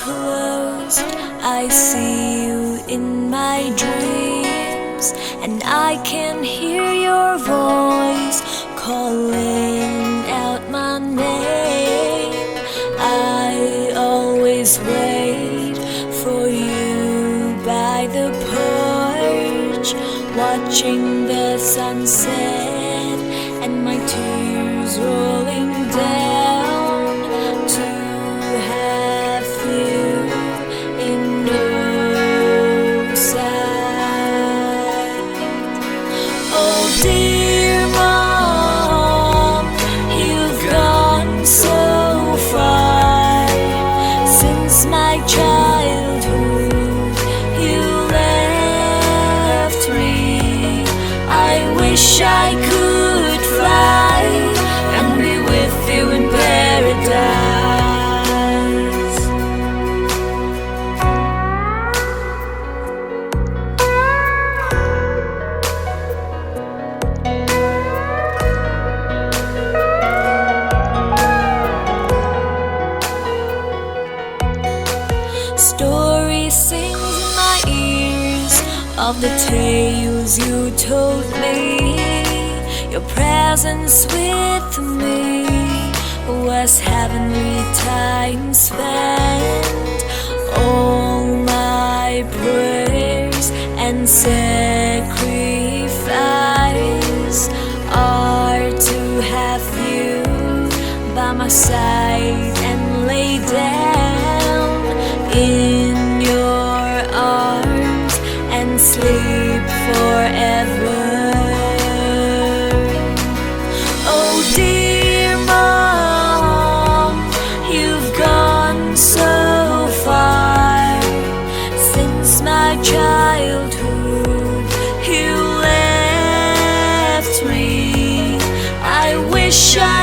closed, I see you in my dreams, and I can hear your voice calling out my name. I always wait for you by the porch, watching the sunset and my tears rolling down to have you in no sight. Oh dear mom, you've gone so far since my childhood. You left me. I wish I could fly and be with you in paradise. Story sings in my ears of the tales you told me. Your presence with me was heavenly time spent. All my prayers and sacrifice are to have you by my side and lay down in your arms and sleep forever. Oh dear mom, you've gone so far since my childhood. You left me. I wish I